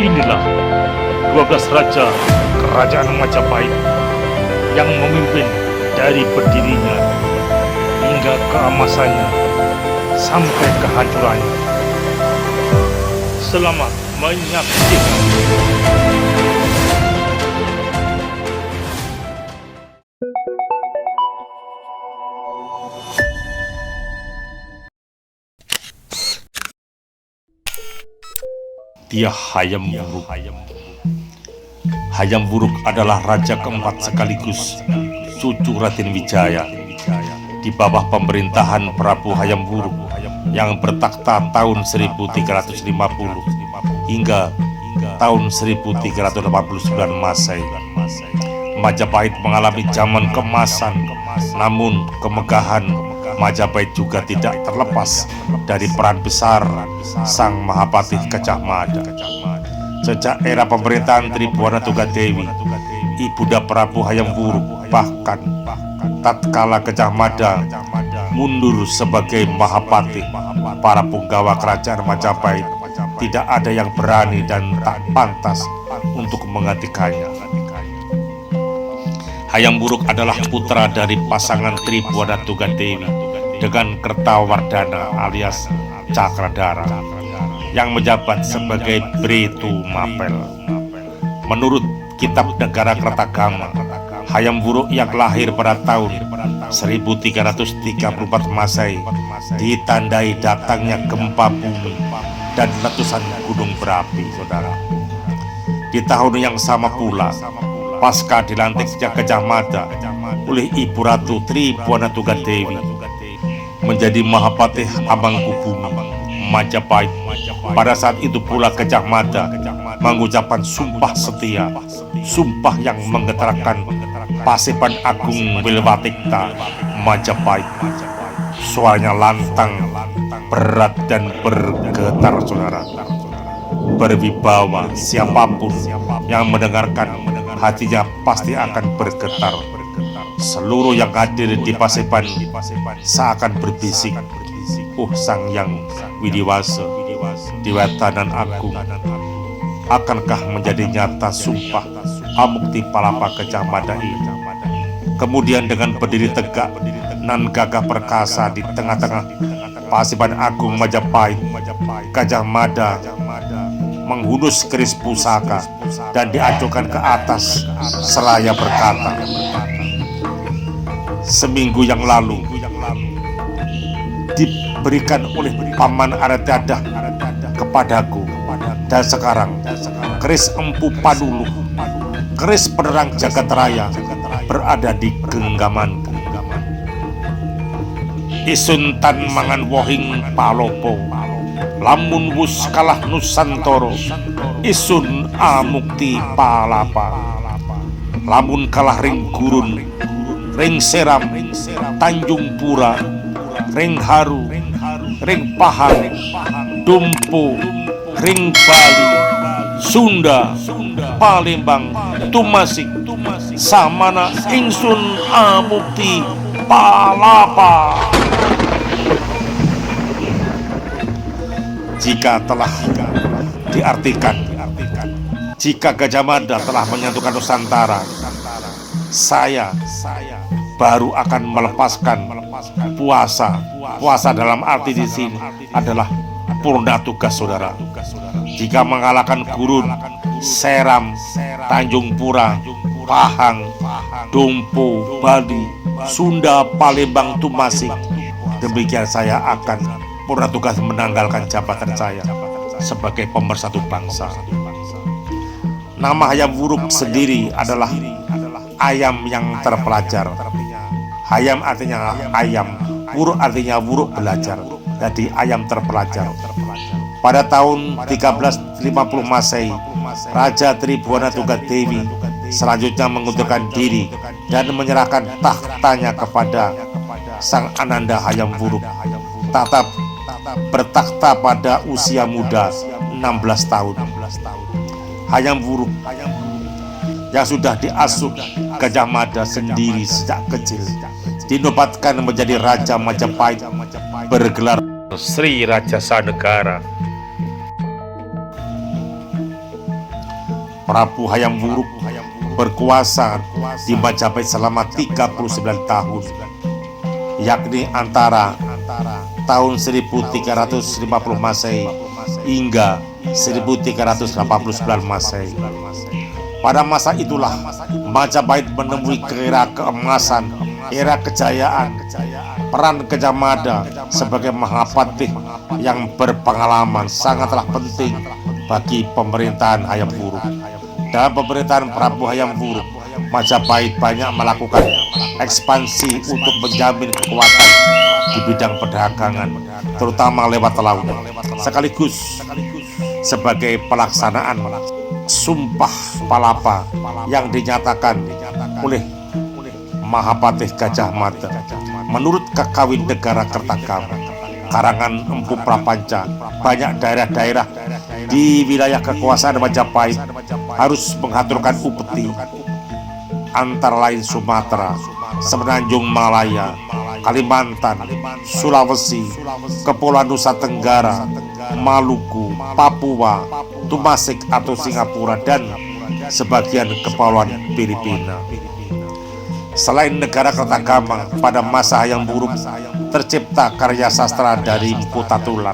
Inilah 12 raja kerajaan Majapahit yang memimpin dari berdirinya hingga keemasannya sampai kehancurannya. Selamat menyaksikan. Dia Hayam Wuruk. Hayam Wuruk adalah raja keempat sekaligus cucu Raden Wijaya di bawah pemerintahan Prabu Hayam Wuruk yang bertakhta tahun 1350 hingga tahun 1389 Masehi. Majapahit mengalami zaman keemasan, namun kemegahan Majapahit juga tidak terlepas dari peran besar Sang Mahapatih Gajah Mada. Sejak era pemerintahan Tribuana Tunggadewi, Ibunda Prabu Hayam Wuruk, bahkan tatkala Gajah Mada mundur sebagai Mahapatih, para punggawa kerajaan Majapahit tidak ada yang berani dan tak pantas untuk menggantikannya. Hayam Wuruk adalah putra dari pasangan Tribuana Tunggadewi dengan Kertawardhana alias Cakradhara yang menjabat sebagai Bretu Mapel. Menurut Kitab Negara Kertagama, Hayam Wuruk yang lahir pada tahun 1334 Masehi ditandai datangnya gempa bumi dan letusan gunung berapi, saudara. Di tahun yang sama pula, pasca dilantiknya Gajah Mada oleh Ibu Ratu Tribuana Tunggadewi menjadi Mahapatih Amangkubumi Majapahit, pada saat itu pula Gajah Mada mengucapkan sumpah setia, sumpah yang menggetarkan Paseban Agung Wilwatikta Majapahit. Suaranya lantang, berat dan bergetar, saudara. Berwibawa, siapapun yang mendengarkan hatinya pasti akan bergetar. Seluruh yang hadir di Paseban seakan berbisik, Sang Hyang Widiwasa, Dewatanan Agung, akankah menjadi nyata sumpah Amukti Palapa Gajah Mada ini? Kemudian dengan berdiri tegak nan gagah perkasa di tengah-tengah Paseban Agung Majapahit, Gajah Mada menghunus keris pusaka dan diacukan ke atas seraya berkata, "Seminggu yang lalu diberikan oleh Paman Aretiadah kepadaku, dan sekarang keris Empu Panuluh, keris penerang jagat raya, berada di genggamanku. Isun tan mangan wohing palopo, lamun wus kalah Nusantara, isun amukti palapa. Lamun kalah ring gurun, ring seram, Tanjung Pura, ring haru, ring pahang, dumpu, ring Bali, Sunda, Palembang, Tumasik, samana ingsun amukti palapa." Jika telah diartikan, jika Gajah Mada telah menyatukan Nusantara, saya baru akan melepaskan puasa. Puasa dalam arti di sini adalah purna tugas, saudara. Jika mengalahkan Gurun, Seram, Tanjung Pura, Pahang, Dumpu, Bali, Sunda, Palembang, Tumasik, demikian saya akan purna tugas menanggalkan jabatan saya sebagai pemersatu bangsa. Nama Hayam Wuruk sendiri adalah ayam yang terpelajar. Hayam artinya ayam, Wuruk artinya wuruk belajar, jadi ayam terpelajar. Pada tahun 1350 Masehi, Raja Tribuana Tunggadewi selanjutnya mengundurkan diri dan menyerahkan tahtanya kepada Sang Ananda Hayam Wuruk. Tetap bertakhta pada usia muda 16 tahun. Hayam Wuruk yang sudah diasuh Gajah Mada sendiri sejak kecil dinobatkan menjadi Raja Majapahit bergelar Sri Raja Sanegara. Prabu Hayam Wuruk berkuasa di Majapahit selama 39 tahun, yakni antara tahun 1350 Masehi hingga 1389 Masehi. Pada masa itulah Majapahit menemui era keemasan, era kejayaan. Peran Gajah Mada sebagai Mahapatih yang berpengalaman sangatlah penting bagi pemerintahan Hayam Wuruk. Dalam pemerintahan Prabu Hayam Wuruk, Majapahit banyak melakukan ekspansi untuk menjamin kekuatan di bidang perdagangan, terutama lewat laut, sekaligus sebagai pelaksanaan Sumpah Palapa yang dinyatakan oleh Mahapatih Gajah Mada. Menurut Kakawin Negara Kertagama karangan Empu Prapanca, banyak daerah-daerah di wilayah kekuasaan Majapahit harus mengaturkan upeti, antara lain Sumatera, Semenanjung Malaya, Kalimantan, Sulawesi, Kepulauan Nusa Tenggara, Maluku, Papua, Tumasik atau Singapura, dan sebagian kepulauan Filipina. Selain negara Kertagama, pada masa Hayam Wuruk tercipta karya sastra dari Mpu Tatular,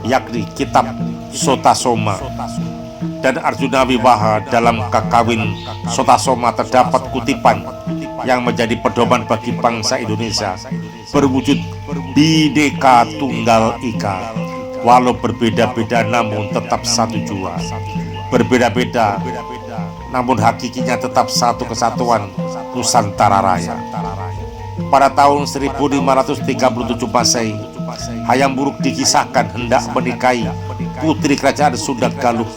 yakni Kitab Sotasoma dan Arjuna Wiwaha. Dalam Kakawin Sotasoma terdapat kutipan yang menjadi pedoman bagi bangsa Indonesia berwujud Bhinneka Tunggal Ika, walau berbeda-beda namun tetap satu jua. Berbeda-beda namun hakikinya tetap satu kesatuan Nusantara Raya. Pada tahun 1537 Masehi, Hayam Wuruk dikisahkan hendak menikahi putri kerajaan Sunda Galuh,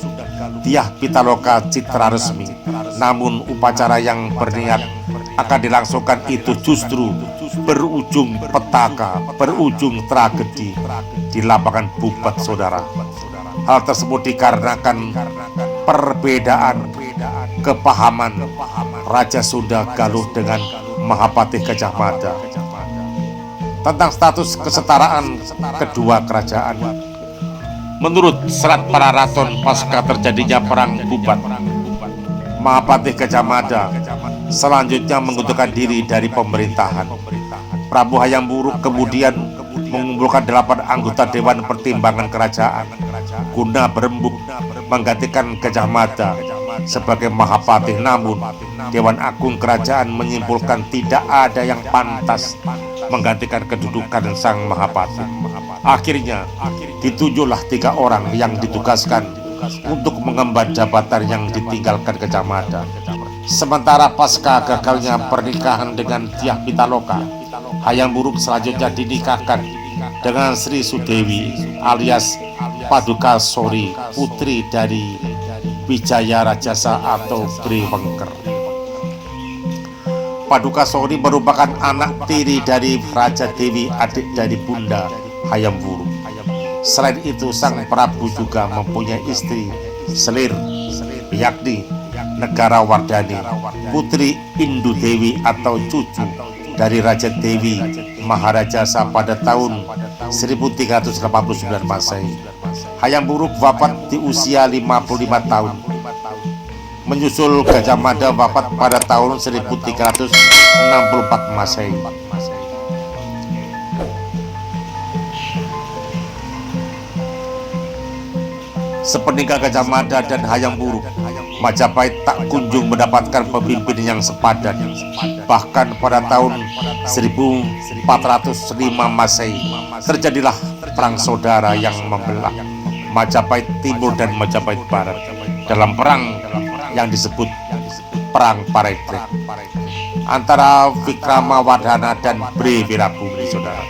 Dyah Pitaloka Citra Resmi. Namun upacara yang berniat akan dilangsungkan itu justru berujung petaka, berujung tragedi di lapangan Bubat, saudara. Hal tersebut dikarenakan perbedaan kepahaman Raja Sunda Galuh dengan Mahapatih Gajah Mada tentang status kesetaraan kedua kerajaan. Menurut Serat Pararaton pasca terjadinya perang Bubat, Mahapatih Gajah Mada selanjutnya mengundurkan diri dari pemerintahan. Prabu Hayam Wuruk kemudian mengumpulkan 8 anggota Dewan Pertimbangan Kerajaan guna berembuk menggantikan Gajah Mada sebagai Mahapatih. Namun Dewan Agung Kerajaan menyimpulkan tidak ada yang pantas menggantikan kedudukan sang Mahapatih. Akhirnya ditunjuklah 3 orang yang ditugaskan untuk mengemban jabatan yang ditinggalkan Gajah Mada. Sementara pasca gagalnya pernikahan dengan Dyah Pitaloka, Hayam Wuruk selanjutnya dinikahkan dengan Sri Sudewi alias Padukasori, putri dari Wijaya Rajasa atau Briwengker. Padukasori merupakan anak tiri dari Raja Dewi, adik dari Bunda Hayam Wuruk. Selain itu, sang Prabu juga mempunyai istri selir, yakni Negarawardhani, putri Indu Dewi atau cucu dari Raja Dewi Maharajasa pada tahun 1389 Masehi. Hayam Wuruk wafat di usia 55 tahun, menyusul Gajah Mada wafat pada tahun 1364 Masehi. Sepeninggal Gajah Mada dan Hayam Wuruk, Majapahit tak kunjung mendapatkan pemimpin yang sepadan. Bahkan pada tahun 1405 Masehi terjadilah perang saudara yang membelah Majapahit Timur dan Majapahit Barat dalam perang yang disebut Perang Paredrek antara Wikramawardhana dan Bre Wirabumi, saudara.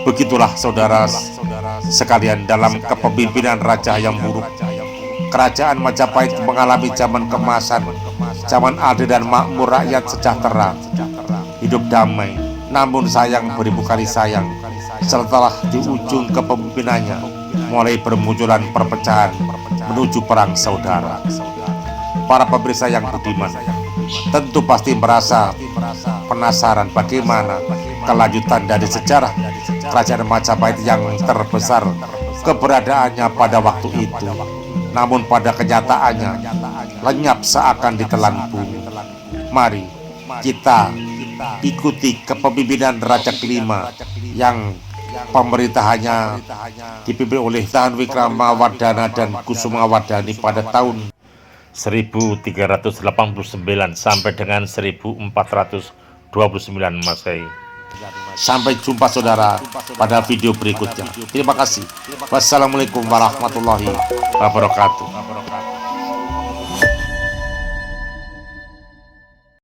Begitulah saudara sekalian, dalam kepemimpinan Raja Hayam Wuruk, kerajaan Majapahit mengalami zaman kemasan, zaman adil dan makmur, rakyat sejahtera, hidup damai. Namun sayang beribu kali sayang, setelah di ujung kepemimpinannya mulai bermunculan perpecahan menuju perang saudara. Para pemirsa yang budiman tentu pasti merasa penasaran bagaimana kelanjutan dari sejarah kerajaan Majapahit yang terbesar keberadaannya pada waktu itu. Namun pada kenyataannya lenyap seakan ditelan bumi. Mari kita ikuti kepemimpinan Raja kelima yang pemerintahannya dipimpin oleh Tahan Wikramawardhana dan Kusumawardhani pada tahun 1389 sampai dengan 1429 Masehi. Sampai jumpa saudara pada video berikutnya. Terima kasih. Wassalamualaikum warahmatullahi wabarakatuh.